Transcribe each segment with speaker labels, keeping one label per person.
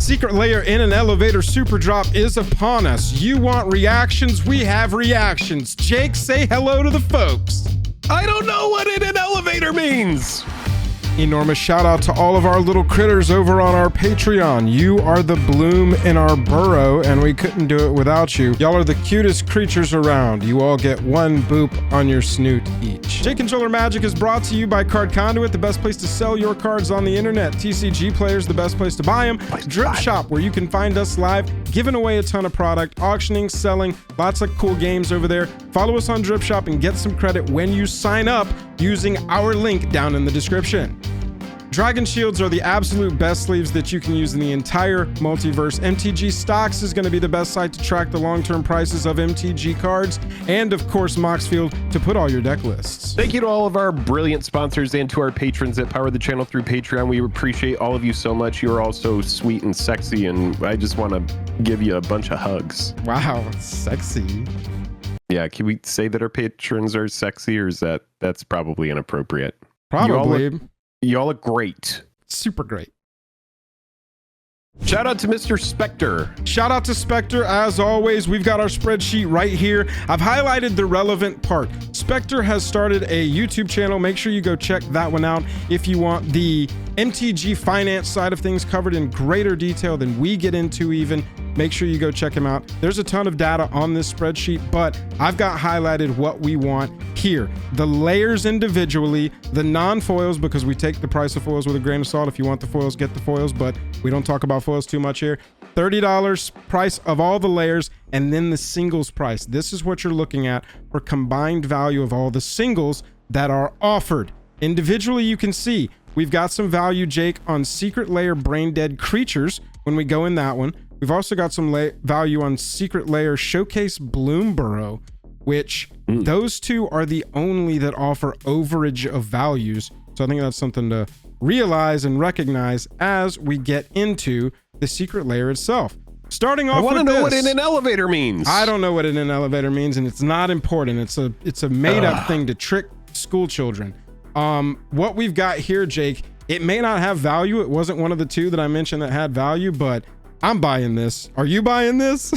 Speaker 1: Secret Lair in an Elevator Superdrop is upon us. You want reactions? We have reactions. Jake, say hello to the folks.
Speaker 2: I don't know what in an elevator means.
Speaker 1: Enormous shout out to all of our little critters over on our Patreon. You are the bloom in our burrow, and we couldn't do it without you. Y'all are the cutest creatures around. You all get one boop on your snoot each. Jake Controller Magic is brought to you by Card Conduit, the best place to sell your cards on the internet. TCG Players, the best place to buy them. Drip Shop, where you can find us live, giving away a ton of product, auctioning, selling, lots of cool games over there. Follow us on Drip Shop and get some credit when you sign up using our link down in the description. Dragon Shields are the absolute best sleeves that you can use in the entire multiverse. MTG Stocks is going to be the best site to track the long-term prices of MTG cards, and of course Moxfield to put all your deck lists.
Speaker 2: Thank you to all of our brilliant sponsors and to our patrons that power the channel through Patreon. We appreciate all of you so much. You are all so sweet and sexy, and I just want to give you a bunch of hugs.
Speaker 1: Wow, sexy.
Speaker 2: Yeah, can we say that our patrons are sexy, or is that's probably inappropriate?
Speaker 1: Probably.
Speaker 2: Y'all look great.
Speaker 1: Super great.
Speaker 2: Shout out to Mr. Spectre.
Speaker 1: Shout out to Spectre. As always, we've got our spreadsheet right here. I've highlighted the relevant part. Spectre has started a YouTube channel. Make sure you go check that one out if you want the MTG Finance side of things covered in greater detail than we get into even. Make sure you go check him out. There's a ton of data on this spreadsheet, but I've got highlighted what we want here. The layers individually, the non-foils, because we take the price of foils with a grain of salt. If you want the foils, get the foils, but we don't talk about foils too much here. $30 price of all the layers, and then the singles price. This is what you're looking at for combined value of all the singles that are offered. Individually, you can see we've got some value, Jake, on Secret Lair Brain Dead Creatures when we go in that one. We've also got some value on Secret Lair Showcase Bloom Burrow, which those two are the only that offer overage of values. So I think that's something to realize and recognize as we get into the Secret Lair itself. Starting off with this. I want to know
Speaker 2: what in an elevator means.
Speaker 1: I don't know what in an elevator means, and it's not important. It's a made-up thing to trick school children. What we've got here, Jake, it may not have value. It wasn't one of the two that I mentioned that had value, but I'm buying this. Are you buying this?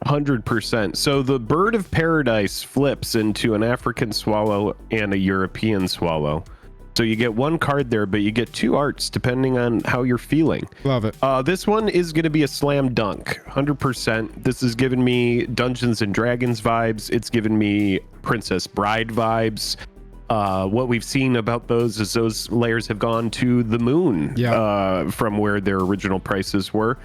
Speaker 2: 100%. So the bird of paradise flips into an African swallow and a European swallow. So you get one card there, but you get two arts depending on how you're feeling.
Speaker 1: Love it.
Speaker 2: This one is going to be a slam dunk, 100%. This is giving me Dungeons and Dragons vibes. It's giving me Princess Bride vibes. What we've seen about those is those layers have gone to the moon from where their original prices were.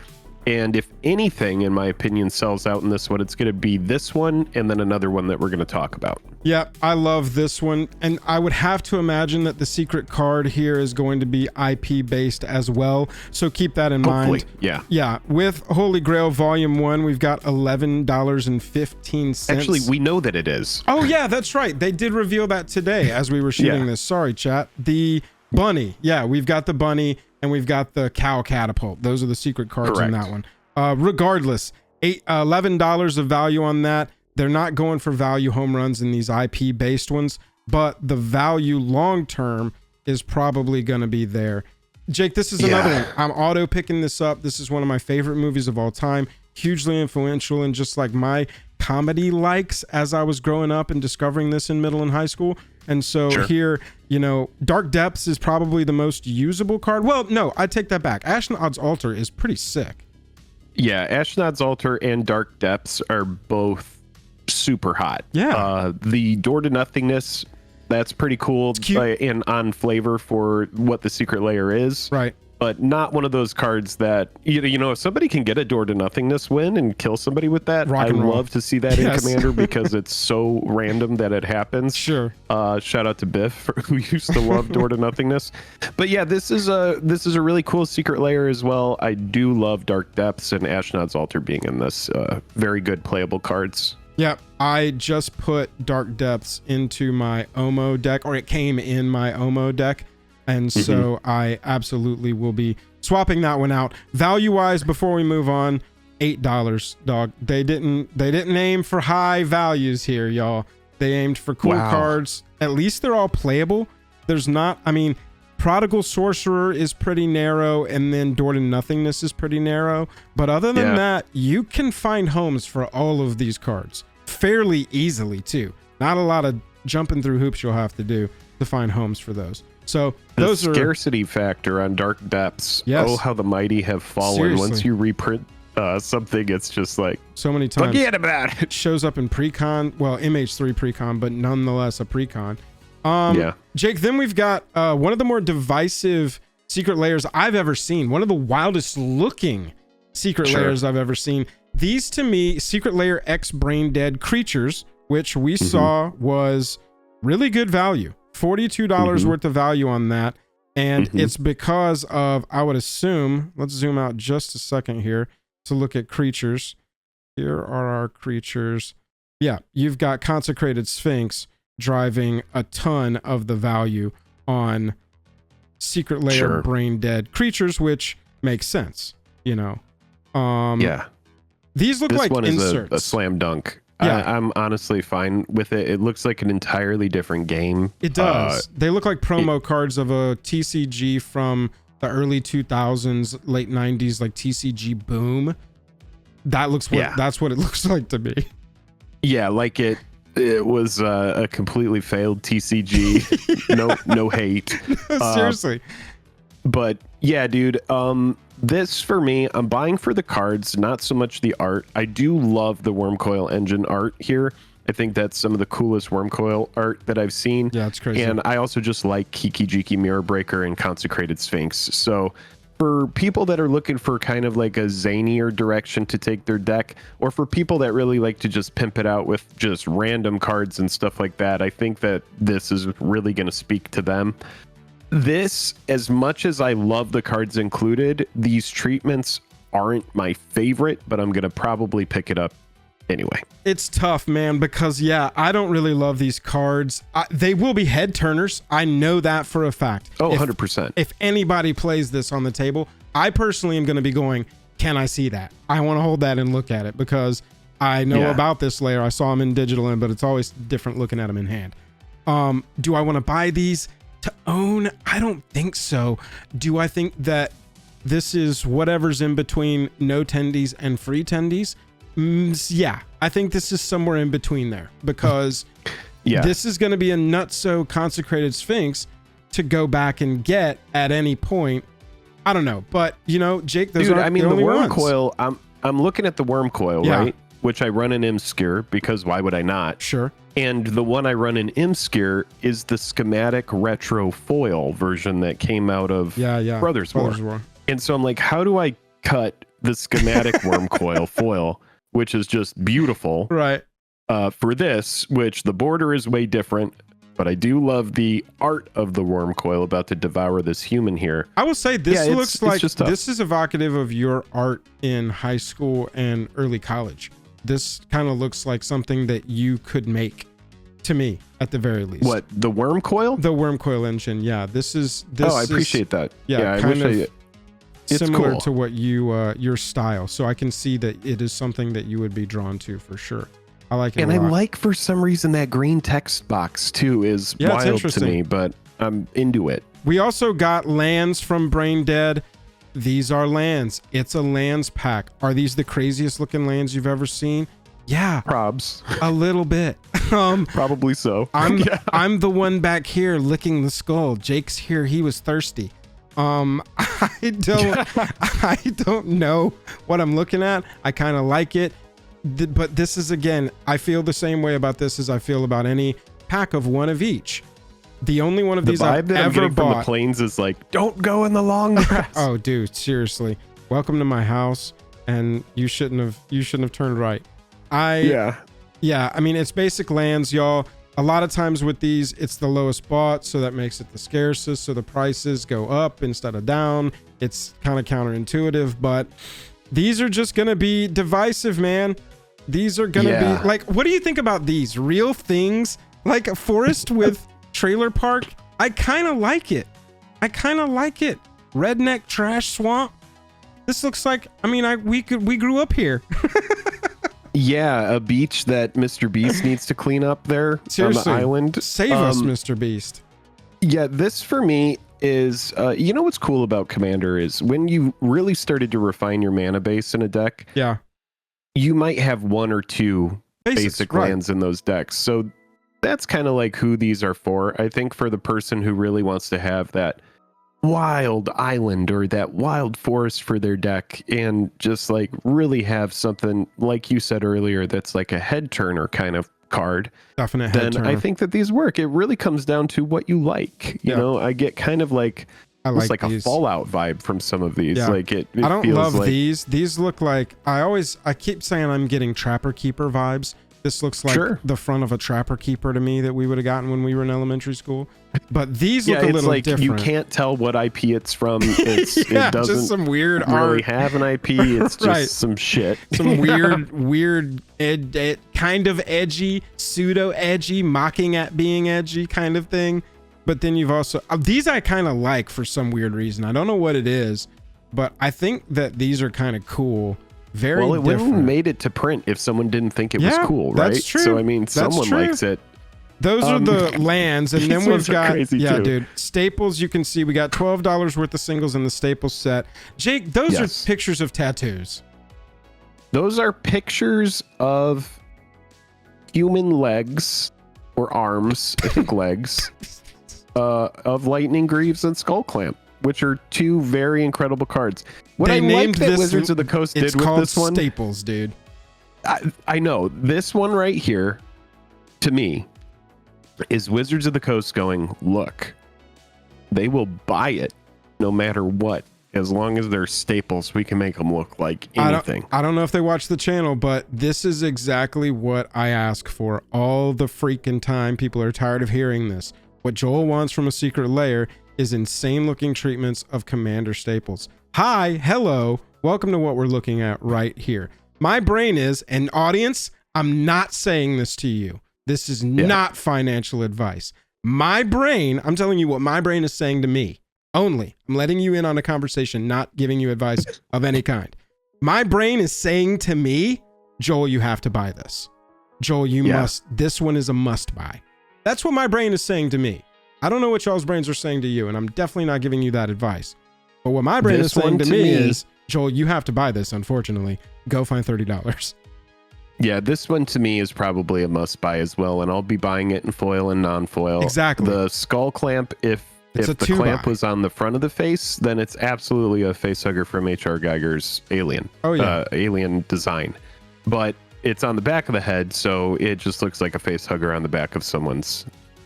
Speaker 2: And if anything, in my opinion, sells out in this one, it's going to be this one and then another one that we're going to talk about.
Speaker 1: Yeah, I love this one. And I would have to imagine that the secret card here is going to be IP based as well. So keep that in mind.
Speaker 2: Yeah.
Speaker 1: Yeah. With Holy Grail Volume 1, we've got $11.15.
Speaker 2: Actually, we know that it is.
Speaker 1: Oh, yeah, that's right. They did reveal that today as we were shooting this. Sorry, chat. The bunny. Yeah, we've got the bunny. And we've got the cow catapult. Those are the secret cards in that one. Regardless, $11 of value on that. They're not going for value home runs in these IP based ones, but the value long term is probably going to be there. Jake, this is another one. I'm auto picking this up. This is one of my favorite movies of all time. Hugely influential in just like my comedy likes as I was growing up and discovering this in middle and high school. And so here, you know, Dark Depths is probably the most usable card. Well, no, I take that back. Ashnod's Altar is pretty sick.
Speaker 2: Yeah, Ashnod's Altar and Dark Depths are both super hot.
Speaker 1: Yeah.
Speaker 2: The Door to Nothingness, that's pretty cool. And on flavor for what the Secret Lair is.
Speaker 1: Right.
Speaker 2: But not one of those cards that, you know, if somebody can get a Door to Nothingness win and kill somebody with that, I love to see that in Commander because it's so random that it happens.
Speaker 1: Sure.
Speaker 2: Shout out to Biff, who used to love Door to Nothingness. But yeah, this is a really cool Secret Lair as well. I do love Dark Depths and Ashnod's Altar being in this. Very good playable cards.
Speaker 1: Yeah, I just put Dark Depths into my Omo deck, or it came in my Omo deck. And so I absolutely will be swapping that one out. Value wise, before we move on, $8, dog. They didn't aim for high values here, y'all. They aimed for cool cards. At least they're all playable. There's not, I mean, Prodigal Sorcerer is pretty narrow, and then Door to Nothingness is pretty narrow. But other than that, you can find homes for all of these cards fairly easily too. Not a lot of jumping through hoops you'll have to do to find homes for those. So those
Speaker 2: the
Speaker 1: are
Speaker 2: scarcity factor on Dark Depths.
Speaker 1: Yes.
Speaker 2: Oh, how the mighty have fallen.
Speaker 1: Seriously.
Speaker 2: Once you reprint something, it's just like
Speaker 1: so many times.
Speaker 2: Forget about it.
Speaker 1: It shows up in precon, well, MH3 precon, but nonetheless a precon. Jake, then we've got one of the more divisive secret layers I've ever seen. One of the wildest looking secret layers I've ever seen. These, to me, secret layer X brain dead creatures, which we saw was really good value. $42 worth of value on that. And it's because of, I would assume, let's zoom out just a second here to look at creatures. Here are our creatures. Yeah, you've got Consecrated Sphinx driving a ton of the value on secret layer brain dead creatures, which makes sense, you know. These look like inserts.
Speaker 2: A slam dunk.
Speaker 1: Yeah.
Speaker 2: I'm honestly fine with it. It looks like an entirely different game.
Speaker 1: It does. They look like promo cards of a TCG from the early 2000s, late 90s, like TCG Boom. That's what it looks like to me.
Speaker 2: Yeah, like it was a completely failed TCG. no hate.
Speaker 1: Seriously.
Speaker 2: But yeah, dude, this for me, I'm buying for the cards, not so much the art. I do love the Wormcoil Engine art here. I think that's some of the coolest Wormcoil art that I've seen.
Speaker 1: Yeah, it's crazy.
Speaker 2: And I also just like Kiki Jiki Mirror Breaker and Consecrated Sphinx. So for people that are looking for kind of like a zanier direction to take their deck, or for people that really like to just pimp it out with just random cards and stuff like that, I think that this is really going to speak to them. This, as much as I love the cards included, these treatments aren't my favorite, but I'm going to probably pick it up anyway.
Speaker 1: It's tough, man, because I don't really love these cards. They will be head turners. I know that for a fact.
Speaker 2: Oh, 100%.
Speaker 1: If anybody plays this on the table, I personally am going to be going, can I see that? I want to hold that and look at it because I know about this layer. I saw them in digital, but it's always different looking at them in hand. Do I want to buy these to own? I don't think so. Do I think that this is whatever's in between no tendies and free tendies? Yeah, I think this is somewhere in between there because this is going to be a nutso Consecrated Sphinx to go back and get at any point. I don't know, but you know, Jake, those aren't the only ones.
Speaker 2: Wormcoil, I'm looking at the Wormcoil, right? Which I run in Imskir because why would I not?
Speaker 1: Sure.
Speaker 2: And the one I run in Imskir is the schematic retro foil version that came out of Brothers War. And so I'm like, how do I cut the schematic Wormcoil foil, which is just beautiful,
Speaker 1: right?
Speaker 2: For this, which the border is way different, but I do love the art of the Wormcoil about to devour this human here.
Speaker 1: I will say this looks like this is evocative of your art in high school and early college. This kind of looks like something that you could make, to me, at the very least.
Speaker 2: What, the Wormcoil?
Speaker 1: The Wormcoil engine, yeah. This is.
Speaker 2: Oh, I appreciate that.
Speaker 1: Yeah,
Speaker 2: I
Speaker 1: kind
Speaker 2: wish
Speaker 1: of similar to what your style. So I can see that it is something that you would be drawn to for sure. I like it.
Speaker 2: And
Speaker 1: a lot.
Speaker 2: I like, for some reason, that green text box too is wild to me, but I'm into it.
Speaker 1: We also got lands from Brain Dead. These are lands. It's a lands pack. Are these the craziest looking lands you've ever seen? Yeah.
Speaker 2: Probs.
Speaker 1: A little bit.
Speaker 2: Probably so.
Speaker 1: I'm the one back here licking the skull. Jake's here. He was thirsty. I don't know what I'm looking at. I kind of like it. But this is, again, I feel the same way about this as I feel about any pack of one of each. The only one of these I've ever bought
Speaker 2: from the plains is like, don't go in the long grass.
Speaker 1: Oh, dude, seriously. Welcome to my house, and you shouldn't have turned right. Yeah, I mean, it's basic lands, y'all. A lot of times with these, it's the lowest bought, so that makes it the scarcest, so the prices go up instead of down. It's kind of counterintuitive, but these are just gonna be divisive, man. These are gonna be like, what do you think about these real things? Like a forest with trailer park? I kind of like it. Redneck trash swamp. This looks like, I mean, we grew up here.
Speaker 2: Yeah, a beach that Mr. Beast needs to clean up there.
Speaker 1: Seriously,
Speaker 2: on the island.
Speaker 1: Save us, Mr. Beast.
Speaker 2: Yeah, this for me, is, you know what's cool about Commander is when you really started to refine your mana base in a deck,
Speaker 1: Yeah.
Speaker 2: you might have one or two basic
Speaker 1: right.
Speaker 2: lands in those decks. So that's kind of like who these are for. I think for the person who really wants to have that wild island or that wild forest for their deck and just like really have something, like you said earlier, that's like a head turner kind of card,
Speaker 1: Definite head
Speaker 2: then
Speaker 1: turner.
Speaker 2: I think that these work. It really comes down to what you like. You know, I get kind of like like
Speaker 1: these.
Speaker 2: a Fallout vibe from some of these.
Speaker 1: Yeah.
Speaker 2: Like it
Speaker 1: I don't
Speaker 2: feels
Speaker 1: love
Speaker 2: like,
Speaker 1: these. These look like I keep saying I'm getting Trapper Keeper vibes. This looks like the front of a Trapper Keeper to me that we would have gotten when we were in elementary school. But these look a little
Speaker 2: like
Speaker 1: different.
Speaker 2: You can't tell what IP it's from. It doesn't
Speaker 1: just some weird
Speaker 2: really
Speaker 1: art.
Speaker 2: have an IP. It's just some shit.
Speaker 1: Some weird, kind of edgy, pseudo edgy, mocking at being edgy kind of thing. But then you've also these I kind of like for some weird reason. I don't know what it is, but I think that these are kind of cool. Very
Speaker 2: well, it
Speaker 1: different.
Speaker 2: wouldn't have made it to print if someone didn't think it was cool, right?
Speaker 1: That's true.
Speaker 2: So I mean, someone likes it.
Speaker 1: Those are the lands, and then we've got
Speaker 2: dude,
Speaker 1: staples. You can see we got $12 worth of singles in the staples set. Jake, those are pictures of tattoos.
Speaker 2: Those are pictures of human legs or arms, I think legs, of Lightning Greaves and Skull Clamp, which are two very incredible cards. What I like that Wizards of the Coast did with this one,
Speaker 1: staples, dude.
Speaker 2: I know this one right here, to me, is Wizards of the Coast going, look, they will buy it no matter what. As long as they're staples, we can make them look like anything.
Speaker 1: I don't know if they watch the channel, but this is exactly what I ask for all the freaking time. People are tired of hearing this. What Joel wants from a secret lair is insane looking treatments of Commander staples. Hi, hello, welcome to what we're looking at right here. My brain is, and audience, I'm not saying this to you. This is not financial advice. My brain, I'm telling you what my brain is saying to me. Only. I'm letting you in on a conversation, not giving you advice of any kind. My brain is saying to me, Joel, you have to buy this. Joel, you must. This one is a must buy. That's what my brain is saying to me. I don't know what y'all's brains are saying to you, and I'm definitely not giving you that advice. But what my brain is saying to me is, Joel, you have to buy this, unfortunately. Go find $30.
Speaker 2: Yeah, this one to me is probably a must buy as well, and I'll be buying it in foil and non-foil.
Speaker 1: Exactly.
Speaker 2: The Skull Clamp, if the clamp was on the front of the face, then it's absolutely a facehugger from H.R. Geiger's Alien.
Speaker 1: Oh, yeah.
Speaker 2: Alien design. But it's on the back of the head, so it just looks like a facehugger on the back of someone's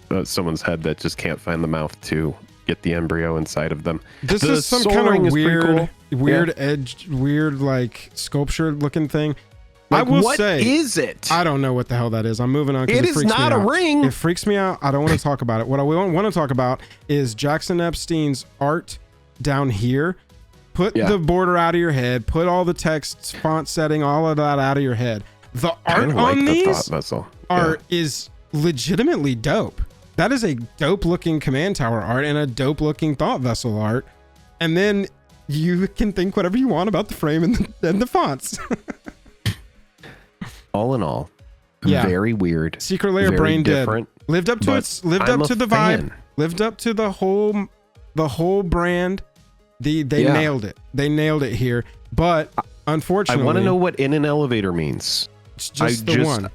Speaker 2: head that just can't find the mouth to get the embryo inside of them.
Speaker 1: This is some kind of weird edge, weird like sculpture looking thing.
Speaker 2: Like,
Speaker 1: I will
Speaker 2: what
Speaker 1: say,
Speaker 2: is it?
Speaker 1: I don't know what the hell that is. I'm moving on.
Speaker 2: It is not a ring.
Speaker 1: It freaks me out. I don't want to talk about it. What I want to talk about is Jackson Epstein's art down here. Put the border out of your head. Put all the text, font setting, all of that out of your head. The art on these is legitimately dope. That is a dope looking command tower art and a dope looking thought vessel art. And then you can think whatever you want about the frame and the fonts.
Speaker 2: All in all, very weird.
Speaker 1: Secret Lair brain
Speaker 2: different,
Speaker 1: dead. Lived up to the vibe. Lived up to the whole brand. They nailed it. They nailed it here. But unfortunately,
Speaker 2: I want to know what in an elevator means.
Speaker 1: It's just the one.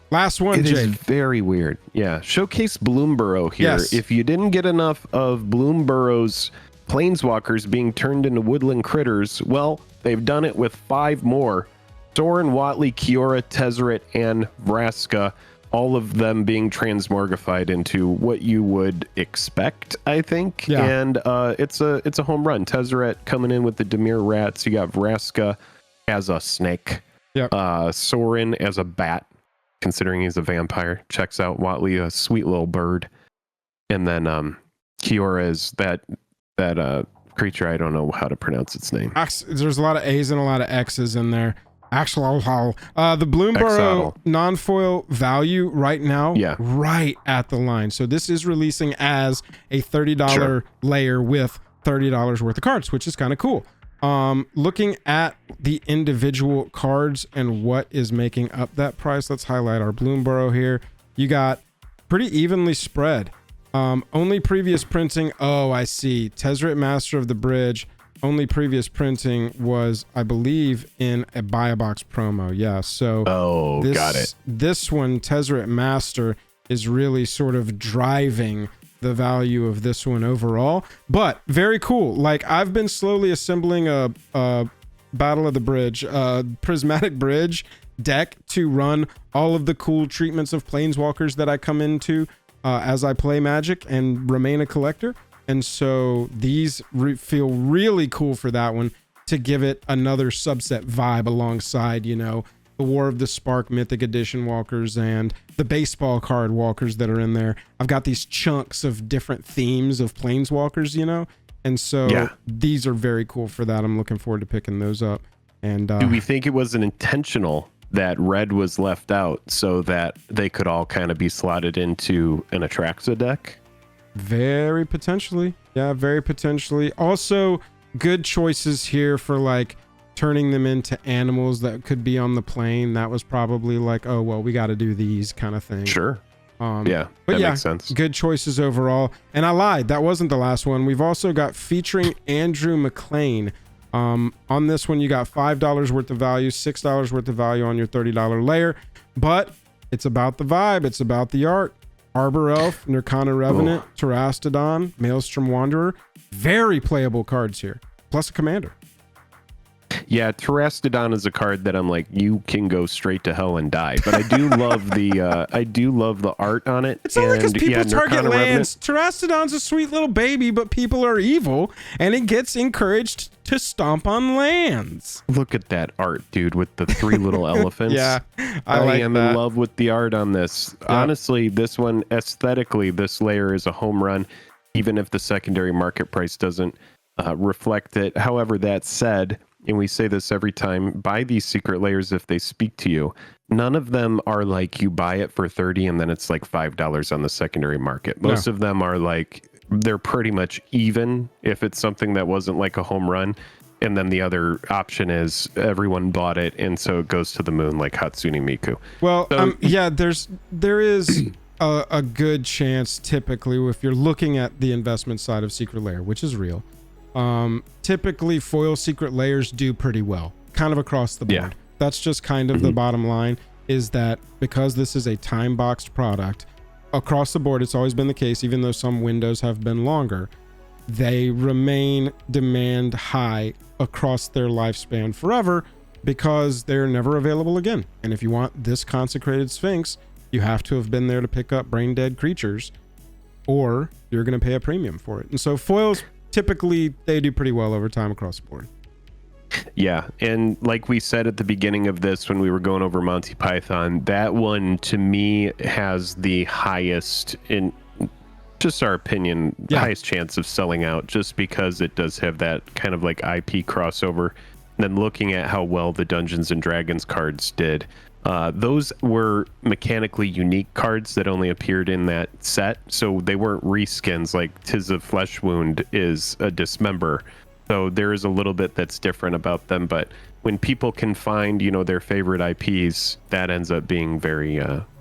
Speaker 1: Last one, Jake.
Speaker 2: It is very weird. Yeah. Showcase Bloomburrow here.
Speaker 1: Yes.
Speaker 2: If you didn't get enough of Bloomburrow's planeswalkers being turned into woodland critters, well, they've done it with 5 more. Sorin, Watley, Kiora, Tezzeret, and Vraska, all of them being transmorgified into what you would expect, I think.
Speaker 1: Yeah.
Speaker 2: And it's a home run. Tezzeret coming in with the Dimir Rats. You got Vraska as a snake.
Speaker 1: Yep.
Speaker 2: Sorin as a bat, considering he's a vampire. Checks out. Watley, a sweet little bird. And then Kiora is that creature. I don't know how to pronounce its name.
Speaker 1: There's a lot of A's and a lot of X's in there. Actual the Bloomburrow non-foil value right now, right at the line. So this is releasing as a $30 layer with $30 worth of cards, which is kind of cool. Looking at the individual cards and what is making up that price, let's highlight our Bloomburrow here. You got pretty evenly spread. Only previous printing. Oh, I see. Tezzeret Master of the Bridge. Only previous printing was, I believe, in a buy a box promo. Yeah. So
Speaker 2: got it.
Speaker 1: This one, Tezzeret Master, is really sort of driving the value of this one overall. But very cool. Like, I've been slowly assembling a Battle of the Bridge, Prismatic Bridge deck to run all of the cool treatments of Planeswalkers that I come into as I play Magic and remain a collector. And so these feel really cool for that one, to give it another subset vibe alongside, you know, the War of the Spark Mythic Edition Walkers and the baseball card Walkers that are in there. I've got these chunks of different themes of Planeswalkers, you know, and so these are very cool for that. I'm looking forward to picking those up. And
Speaker 2: do we think it was an intentional that red was left out so that they could all kind of be slotted into an Atraxa deck?
Speaker 1: Very potentially. Yeah, very potentially. Also, good choices here for like turning them into animals that could be on the plane. That was probably like, oh, well, we got to do these kind of thing.
Speaker 2: Sure. Yeah,
Speaker 1: but
Speaker 2: that makes sense.
Speaker 1: Good choices overall. And I lied. That wasn't the last one. We've also got featuring Andrew McLean. On this one, you got $5 worth of value, $6 worth of value on your $30 layer. But it's about the vibe. It's about the art. Arbor Elf, Nirkana Revenant, Terastodon, Maelstrom Wanderer. Very playable cards here. Plus a commander.
Speaker 2: Yeah, Terastodon is a card that I'm like, you can go straight to hell and die. But I do love the art on it.
Speaker 1: It's only because people target lands. Terastodon's a sweet little baby, but people are evil, and it gets encouraged to stomp on lands.
Speaker 2: Look at that art, dude, with the 3 little elephants.
Speaker 1: Yeah, I
Speaker 2: am in love with the art on this. Yeah. Honestly, this one, aesthetically, this layer is a home run, even if the secondary market price doesn't reflect it. However, that said, and we say this every time, buy these secret layers if they speak to you. None of them are like you buy it for 30 and then it's like $5 on the secondary market. Most of them are like, they're pretty much even if it's something that wasn't like a home run. And then the other option is everyone bought it, and so it goes to the moon like Hatsune Miku. Well, so,
Speaker 1: yeah, there is a good chance typically if you're looking at the investment side of Secret Lair, which is real. Typically foil secret layers do pretty well kind of across the board. Yeah. That's just kind of the bottom line, is that because this is a time boxed product across the board, it's always been the case, even though some windows have been longer, they remain demand high across their lifespan forever because they're never available again. And if you want this consecrated Sphinx, you have to have been there to pick up brain dead creatures, or you're going to pay a premium for it. And so foils, typically they do pretty well over time across the board.
Speaker 2: Yeah, and like we said at the beginning of this when we were going over Monty Python, that one to me has the highest, in just our opinion, highest chance of selling out, just because it does have that kind of like IP crossover. And then looking at how well the Dungeons and Dragons cards did, those were mechanically unique cards that only appeared in that set, so they weren't reskins like Tis of Flesh Wound is a Dismember. So there is a little bit that's different about them, but when people can find, you know, their favorite IPs, that ends up being very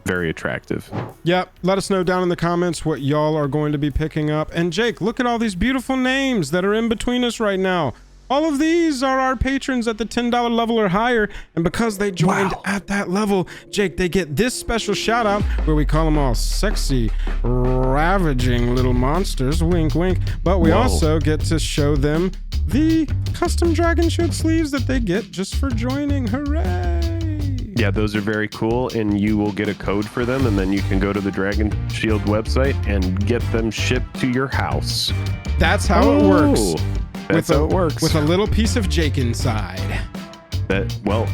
Speaker 2: attractive.
Speaker 1: Yep. Let us know down in the comments what y'all are going to be picking up. And Jake, look at all these beautiful names that are in between us right now. All of these are our patrons at the $10 level or higher, and because they joined at that level, Jake, they get this special shout out where we call them all sexy, ravaging little monsters, wink wink, but we also get to show them the custom dragon shield sleeves that they get just for joining. Hooray!
Speaker 2: Yeah, those are very cool, and you will get a code for them, and then you can go to the Dragon Shield website and get them shipped to your house.
Speaker 1: That's how it works.
Speaker 2: That's how it works.
Speaker 1: With a little piece of Jake inside.
Speaker 2: Whoa.